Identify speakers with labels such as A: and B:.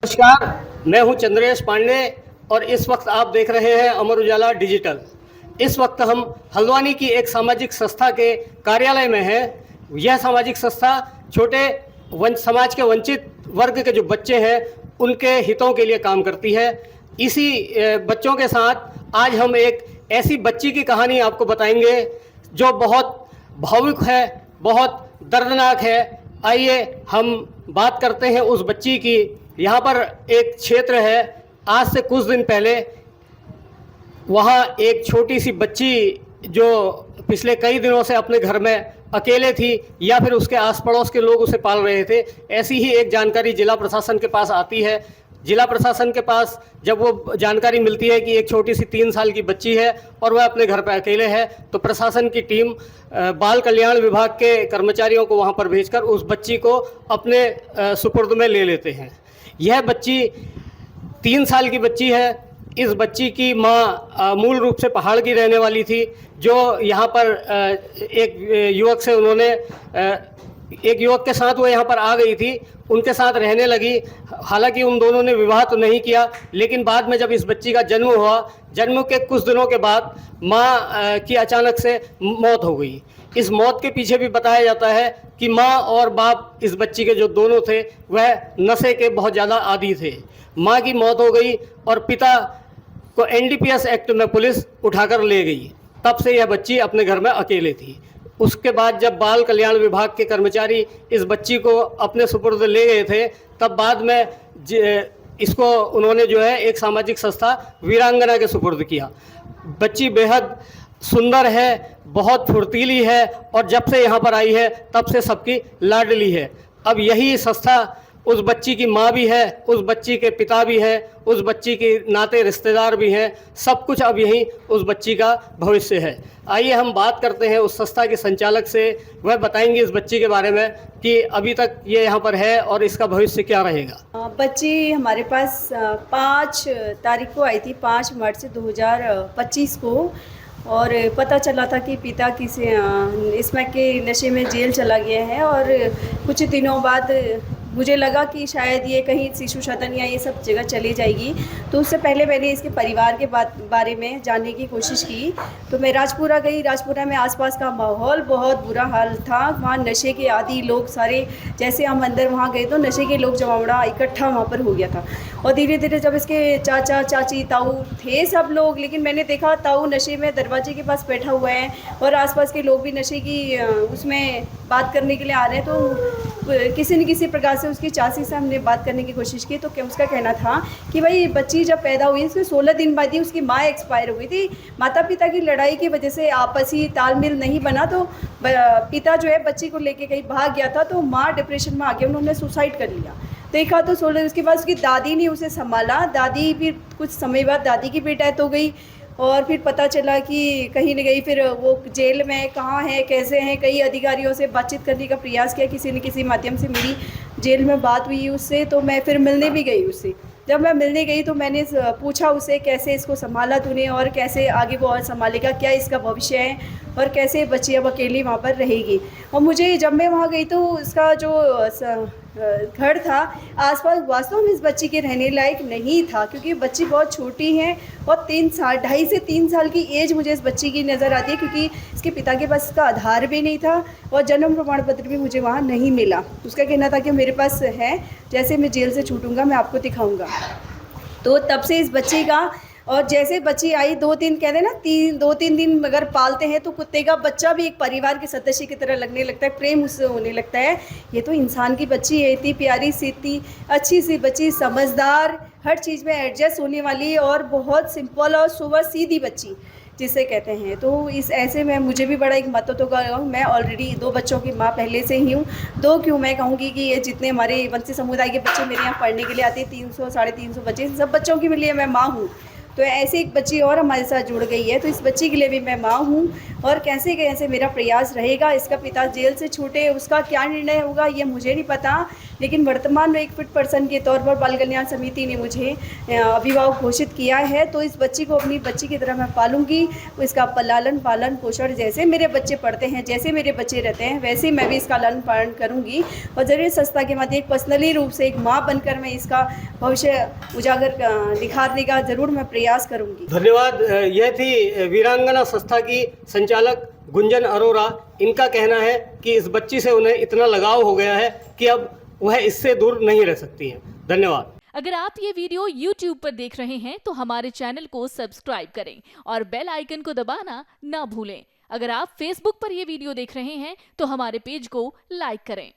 A: नमस्कार, मैं हूं चंद्रेश पांडे और इस वक्त आप देख रहे हैं अमर उजाला डिजिटल। इस वक्त हम हल्द्वानी की एक सामाजिक संस्था के कार्यालय में हैं। यह सामाजिक संस्था छोटे समाज के वंचित वर्ग के जो बच्चे हैं उनके हितों के लिए काम करती है। इसी बच्चों के साथ आज हम एक ऐसी बच्ची की कहानी आपको बताएंगे जो बहुत भावुक है, बहुत दर्दनाक है। आइए हम बात करते हैं उस बच्ची की। यहाँ पर एक क्षेत्र है, आज से कुछ दिन पहले वहाँ एक छोटी सी बच्ची जो पिछले कई दिनों से अपने घर में अकेले थी या फिर उसके आस पड़ोस के लोग उसे पाल रहे थे, ऐसी ही एक जानकारी जिला प्रशासन के पास आती है। जिला प्रशासन के पास जब वो जानकारी मिलती है कि एक छोटी सी 3 साल की बच्ची है और वह अपने घर पर अकेले है, तो प्रशासन की टीम बाल कल्याण विभाग के कर्मचारियों को वहाँ पर भेजकर उस बच्ची को अपने सुपुर्द में ले लेते हैं। यह बच्ची 3 साल की बच्ची है। इस बच्ची की माँ मूल रूप से पहाड़ की रहने वाली थी, जो यहाँ पर एक युवक से उन्होंने एक युवक के साथ वो यहाँ पर आ गई थी, उनके साथ रहने लगी। हालांकि उन दोनों ने विवाह तो नहीं किया, लेकिन बाद में जब इस बच्ची का जन्म हुआ, जन्म के कुछ दिनों के बाद माँ की अचानक से मौत हो गई। इस मौत के पीछे भी बताया जाता है कि माँ और बाप इस बच्ची के जो दोनों थे वह नशे के बहुत ज़्यादा आदी थे। माँ की मौत हो गई और पिता को एनडीपीएस एक्ट में पुलिस उठाकर ले गई। तब से यह बच्ची अपने घर में अकेले थी। उसके बाद जब बाल कल्याण विभाग के कर्मचारी इस बच्ची को अपने सुपुर्द ले गए थे, तब बाद में इसको उन्होंने जो है एक सामाजिक संस्था वीरांगना के सुपुर्द किया। बच्ची बेहद सुंदर है, बहुत फुर्तीली है और जब से यहाँ पर आई है तब से सबकी लाडली है। अब यही संस्था उस बच्ची की माँ भी है, उस बच्ची के पिता भी है, उस बच्ची के नाते रिश्तेदार भी हैं। सब कुछ अब यही उस बच्ची का भविष्य है। आइए हम बात करते हैं उस संस्था के संचालक से। वह बताएंगे इस बच्ची के बारे में कि अभी तक ये यहाँ पर है और इसका भविष्य क्या रहेगा।
B: बच्ची हमारे पास 5 तारीख को आई थी, 5 मार्च 2025 को, और पता चला था कि पिता किसी इसमें के नशे में जेल चला गया है। और कुछ दिनों बाद मुझे लगा कि शायद ये कहीं शिशु सदन या ये सब जगह चली जाएगी, तो उससे पहले मैंने इसके परिवार के बारे में जानने की कोशिश की। तो मैं राजपुरा गई। राजपुरा में आसपास का माहौल बहुत बुरा हाल था। वहाँ नशे के आदी लोग सारे, जैसे हम अंदर वहाँ गए तो नशे के लोग जमावड़ा इकट्ठा वहाँ पर हो गया था। और धीरे धीरे जब इसके चाचा चाची ताऊ थे सब लोग, लेकिन मैंने देखा ताऊ नशे में दरवाजे के पास बैठा हुआ है और आसपास के लोग भी नशे की उसमें बात करने के लिए आ रहे हैं। तो किसी न किसी प्रकार से उसकी चाची से हमने बात करने की कोशिश की, तो क्या उसका कहना था कि भाई बच्ची जब पैदा हुई उसके 16 दिन बाद ही उसकी माँ एक्सपायर हो गई थी। माता पिता की लड़ाई की वजह से आपसी तालमेल नहीं बना, तो पिता जो है बच्ची को लेके कहीं भाग गया था, तो माँ डिप्रेशन में आ गई, उन्होंने सुसाइड कर लिया। देखा तो 16 उसके बाद उसकी दादी ने उसे संभाला। दादी फिर कुछ समय बाद दादी की भी डेथ हो गई। और फिर पता चला कि कहीं न कहीं फिर वो जेल में कहाँ है, कैसे हैं, कई अधिकारियों से बातचीत करने का प्रयास किया। किसी न किसी माध्यम से मेरी जेल में बात हुई उससे, तो मैं फिर मिलने भी गई उससे। जब मैं मिलने गई तो मैंने पूछा उससे, कैसे इसको संभाला तूने और कैसे आगे वो और संभालेगा, क्या इसका भविष्य है और कैसे बच्ची अब अकेली वहाँ पर रहेगी। और मुझे जब मैं वहाँ गई तो उसका जो घर था आसपास वास्तव में इस बच्ची के रहने लायक नहीं था, क्योंकि बच्ची बहुत छोटी है और 2.5 से 3 साल की एज मुझे इस बच्ची की नज़र आती है, क्योंकि इसके पिता के पास इसका आधार भी नहीं था और जन्म प्रमाण पत्र भी मुझे वहाँ नहीं मिला। उसका कहना था कि मेरे पास है, जैसे मैं जेल से छूटूंगा मैं आपको दिखाऊंगा। तो तब से इस बच्ची का, और जैसे बच्ची आई 2-3 कहते हैं ना 2-3 दिन अगर पालते हैं तो कुत्ते का बच्चा भी एक परिवार के सदस्य की तरह लगने लगता है, प्रेम उससे होने लगता है। ये तो इंसान की बच्ची है, इतनी प्यारी सी, इतनी अच्छी सी बच्ची, समझदार, हर चीज़ में एडजस्ट होने वाली और बहुत सिंपल और सुबह सीधी बच्ची जिसे कहते हैं। तो इस ऐसे में मुझे भी बड़ा एक महत्व तो कहूँ, मैं ऑलरेडी 2 बच्चों की माँ पहले से ही हूँ। 2 क्यों मैं कहूँगी कि ये जितने हमारे वंचित समुदाय के बच्चे मेरे यहाँ पढ़ने के लिए आते हैं, 300-350 बच्चे, सब बच्चों के लिए मैं माँ हूँ। तो ऐसे एक बच्ची और हमारे साथ जुड़ गई है, तो इस बच्ची के लिए भी मैं माँ हूँ। और कैसे कैसे मेरा प्रयास रहेगा, इसका पिता जेल से छूटे, उसका क्या निर्णय होगा ये मुझे नहीं पता, लेकिन वर्तमान में एक फिट पर्सन के तौर पर बाल कल्याण समिति ने मुझे अभिभावक घोषित किया है। तो इस बच्ची को अपनी बच्ची की तरह मैं पालूंगी, इसका लालन पालन पोषण जैसे मेरे बच्चे पढ़ते हैं, जैसे मेरे बच्चे रहते हैं, वैसे मैं भी इसका लालन पालन करूंगी और जरूर संस्था के माध्यम एक पर्सनली रूप से एक माँ बनकर मैं इसका भविष्य उजागर निखारने का जरूर मैं प्रयास करूंगी।
A: धन्यवाद। यह थी वीरांगना संस्था की संचालक गुंजन अरोरा। इनका कहना है कि इस बच्ची से उन्हें इतना लगाव हो गया है कि अब वह इससे दूर नहीं रह सकती हैं। धन्यवाद।
C: अगर आप ये वीडियो YouTube पर देख रहे हैं तो हमारे चैनल को सब्सक्राइब करें और बेल आइकन को दबाना ना भूलें। अगर आप Facebook पर ये वीडियो देख रहे हैं तो हमारे पेज को लाइक करें।